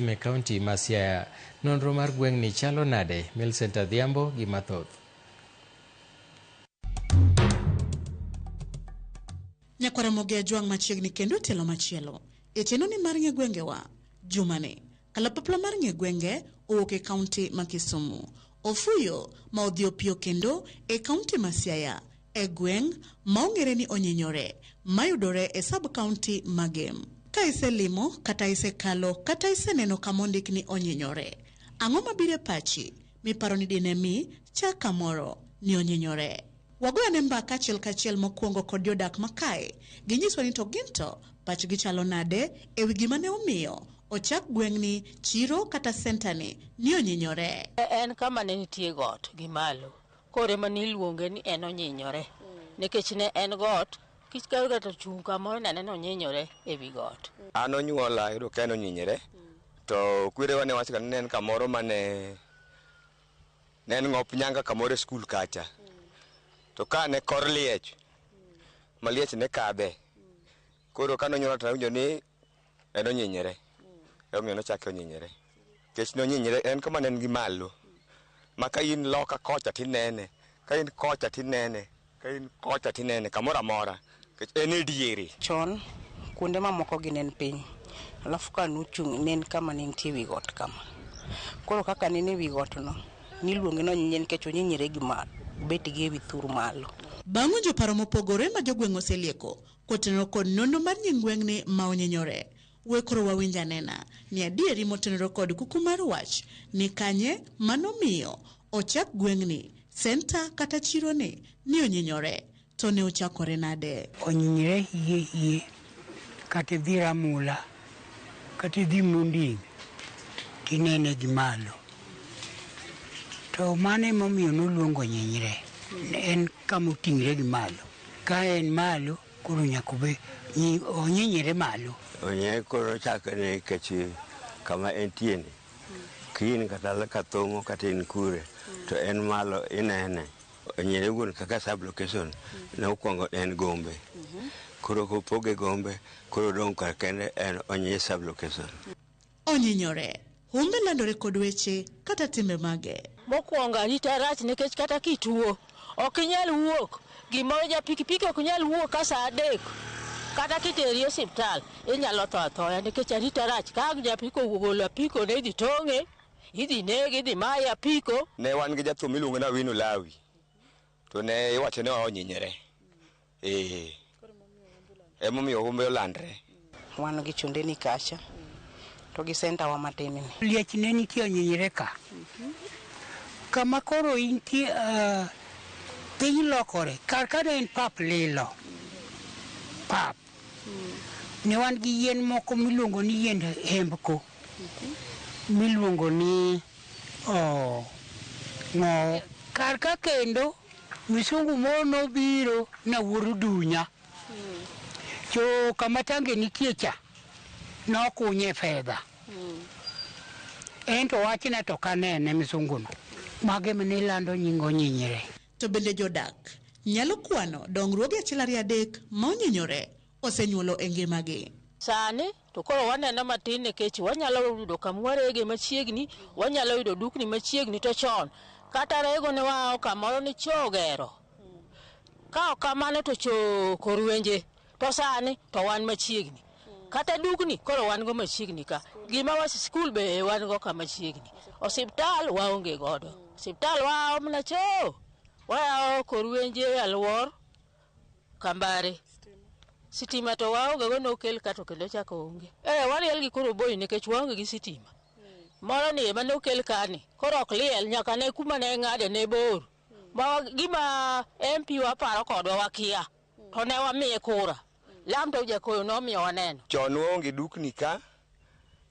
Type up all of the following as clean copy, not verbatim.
me kaunti ma Siaya. Nonro mar gweng'ni chalo nade? Millicent Adhiambo gi mathoth. Nyakwaramoge Ajwang' machiegni kendo telo machielo. Chenoni mar ng'e gwengewa jumani. Kalapapla mar ng'e gwenge owuok e kaunti ma Kisumu. Ofuyo ma odhi opiyo kendo e kaunti ma Siaya, e gweng' ma ong'ere ni onyinyore, mayudore e sub kaunti ma Gem. Ka iselimo kata isekalo kata iseneno kama ondik ni onyinyore, ang'o mabiro e pachi miparo ni dine mi chak kamoro ni onyinyore? Wagoyane mbaka achiel kachiel mokwongo kod jodak makae, ginyiswa ni to ginto pachgi chalo nade e wi gima ne omiyo ochak gweng'ni, chiro kata sentani ni onyinyore. En kama ne nitie got gi malo, kore mane iluonge ni en onyinyore, nikech ne en got, kich ka gato chung' kamoro nene onyinyore e wi got. An onyuola yudo ka en onyinyore, to kwerewa ne wacho ni en kamoro mane en ng'op nyanga kamoro e skul kacha. To ka ne kor liech, maliech ne kadhe, koro ka nonyuola to nawinjo ni en onyinyore. Omiyo nochake onyinyore. Kech nonyinyore en kama ne en gi malo. Ma ka in loka kocha tinene, ka in kocha tinene, ka in kocha tinene, kamoro amora. Kech en e diere. Chon, kuonde mamoko gi nen piny. Alafu ka nuchung' nen kama ne nitie wi got kama. Koro kaka nene wi got no, niluonge no onyinyore nikech onyinyore gi malo. Bet gi e wi thur malo. Bang'o joparo mopogore ma jogweng' oselieko, kotenore kod nono mar nyingweng'ni ma onyinyore. Wekoro wawinja nena ni adieri motenore kod kuku mar wach ni kanye manomiyo ochak gweng'ni, senta kata chironi ni onyinyore, to ne ochakore nade? Onyinyore hie kata idhi Ramula kata idhi Munding tinene gi malo. To mane momiyo noluongo onyinyore, en kama oting're gi malo. Ka en malo, koro nyaka be onyinyore malo. Onye koro chakre nikech kama entieni, kin kata kathongo kata in kure, to en malo inene. Onyinyore wuon kaka sub location ne okwongo en Gombe. Koro kopoge Gombe, koro dong' kar kende en Onyinyore sub location. Onyinyore, humbe landore kod weche kata timbe mage. Mokwongo arita rach nikech kata kituo, ok inyal wuok. Gimoro ja pikipiki ok nyal wuok ka sa 3. Kata kiteri e osiptal, inyalo tho athoya nikech arita rach. Ka japiko ogolo apiko ne idhi tong'e, idhi nege, idhi maye apiko. Ne wan gi jathum miluongo na Wino Lawi. To ne iwacho ni onyinyore. Emomiyo humbe olandre. Wan gi chonde ni kacha, to gi senta wa matin ni. Liech ne nitie onyinyore ka. Kama koro intie piny lokore, kar ka en pap lilo. Pap. Ne wan gi yien moko miluongo ni yiend hembko. Miluongo ni kar ka kendo misungu moro nobiro na wuoro dunya. Jo kama tange nitie cha nokunye fedha. Ento wachna to kanene misunguno. Mage mane lando nying onyinyore. To bende jodak nyalo kwano dongruoge achiel ariyo adek ma onyinyore osenyuolo e ngimagi. Sani to koro waneno matin nikech wanyalo yudo kamwarege machiegni, wanyalo yudo dukni machiegni. To chon kata rego ne wao kamoro ni chogero. Ka kamano to korwenje, to sani to wan machiegni. Kata dukni koro wan go machiegni ka. Gima wasi skul be wan go kama machiegni. Osiptal waonge godo. Osiptal waomna cho. Wao korwenje, Alwor, Kambare. Sitima to waonge go nokel kato kendo chako onge. Wariel gi koro boy nikech waonge gi sitima. Moro ni ema nokel kani. Koro ok liel nyaka ne kuma ne ng'ade ne bor. Gima MP waparo kodwa wakia. To ne wamiye kura. Lam to jakoyo nomiyo waneno. Chon waonge dukni ka,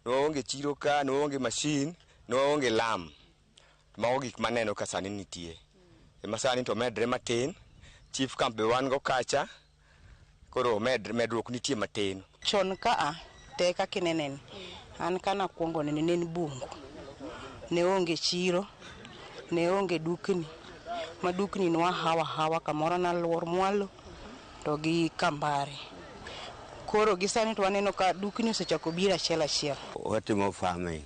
waonge chiro ka, waonge masin, waonge lam. Mago gik maneno ka sani nitie. Ema sani to medre matin, chief camp be wan go kacha, koro medruok nitie matin. Chon ka te kaka inenen, an kana kuongo nen bungu. Ne onge chiro, ne onge dukni. Ma dukni nwa hawa kamoro na Alwor Mwalo to gi Kambare. Koro gisani to waneno ka dukni osechako biro achiel. Watimo farming.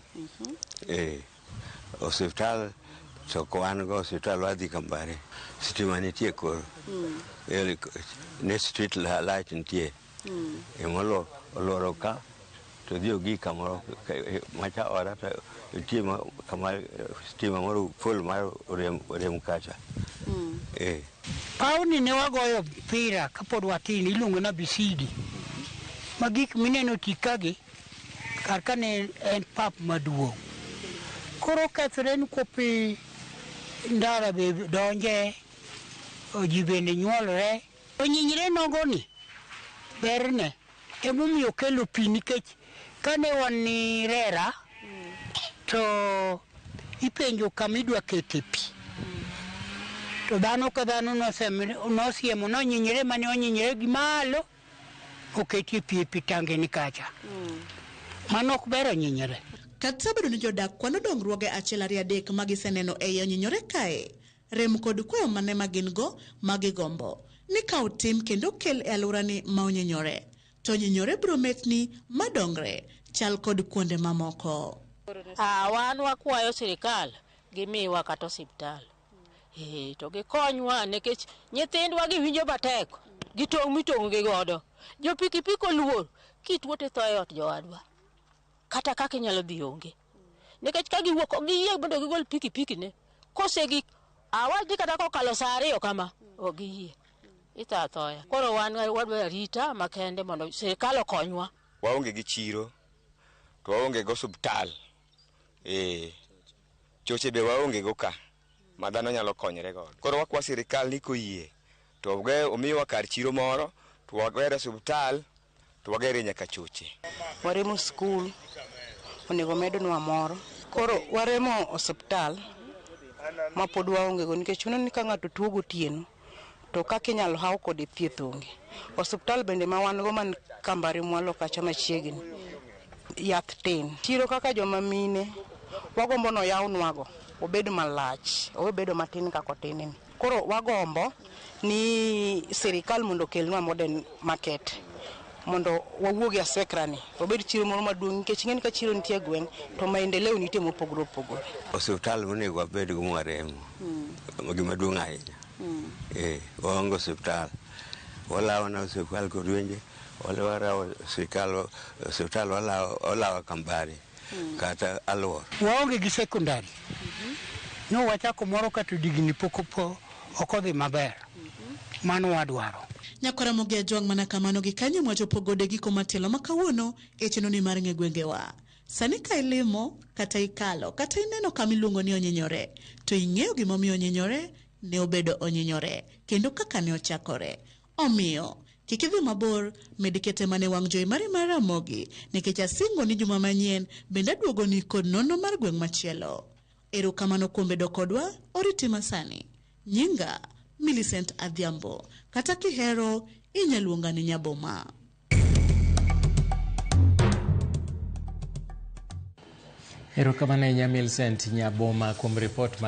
Osiptal to wan go osiptal wadhi Kambare. Sitima nitie koro. Ne street light nitie. Emolo oloro ka to dhi ogi kamoro macha ora to nitie kama sitima moro full mar rem kacha. Pauni ne wagoyo mpira kapod watin iluongo na bisidi. Magik mineno tikagi karka ne en pap maduong'. Koro kethre ni kopi ndara be donje ji bende nyuolre. Onyinyre nogoni berne emomiyo kelo pi nikech kane wan ni rera to ipenjo kama idwa kete pi. To dhano ka dhano nosiemo nonyinyre mane onyinyre gi malo oketi pi tange ni kacha. Mano ok ber onyinyre. Kata bedo ni jodak kwano dongruoge achiel ariyo adek magiseneno e onyinyore kae, rem kod kwayo mane magin go magigombo ni ka otim kendo kel e alworani ma onyinyore, to onyinyore biro metni madongre chal kod kuonde mamoko. Wan wakwayo sirikal gimiwa kata osiptal. To gikonywa nikech nyithindwa giwinjo matek, gitong' mitong' gi godo. Jo pikipiki oluor kitwo te tho e ot jowadwa. Kata kaka inyalo dhi onge. Nikech ka giwuok giyie mondo gigol pikipiki ne. Kosegi awadi kata kokalo saa 2 kama ogiyie. Ita thoya. Koro wan wadwa rita makende mondo sirikal okonywa. Waonge gi chiro to waonge go osiptal. Choche be waonge go ka ma dhano nyalo konyre godo. Koro wakwa sirikal ni koyie to omiwa kar chiro moro to wagere osiptal to wagere nyaka choche. Waremo skul onego medonwa moro. Koro waremo osiptal ma pod waonge go nikech chuno ni ka ng'ato tuo gotieno to kaka inyalo haw kod thieth onge. Osiptal bende ma wan go man Kambare mwalo kacha machiegni yath tin. Chiro kaka joma mine wagombo no yawnwago obed malach, obedo matin kako tinni. Koro wagombo ni sirikal mondo kelnwa modern market mondo wawuoge asekrani obed chiro moro maduong' nikech ng'en ka chiro nitie gweng' to maendeleo nitie mopogore opogore. Osiptal monego wabed go mwaremo gima duong' ahinya. Waonge osiptal. Walawo na osiptal Korwenje, walawo osiptal walawo Kambare kata Alwor. Waonge gi sekondari. No wachako moro kata digni pokopo okodhi maber. Mano wadwaro. Nyakora moge jwang' mana kamano gi kanyo mwachopo gode giko matelo makawuono e chenoni mar ng'e gwengewa. Sani ka ilimo kata ikalo kata ineno kama iluongo ni onyinyore to ing'eyo gimomiyo onyinyore ne obedo onyinyore kendo kaka ne ochakore. Omiyo kik idhi mabor, med kete mane wang' jowi mari mar Ramogi nikech asingo ni juma manyien bende aduogo ni kod nono mar gweng' machielo. Erokamano kuom bedo kodwa, oriti masani. Nyinga Millicent Adhiambo, kata kihero inyaluonga ni Nyaboma. Erokamano Millicent Nyaboma kuom report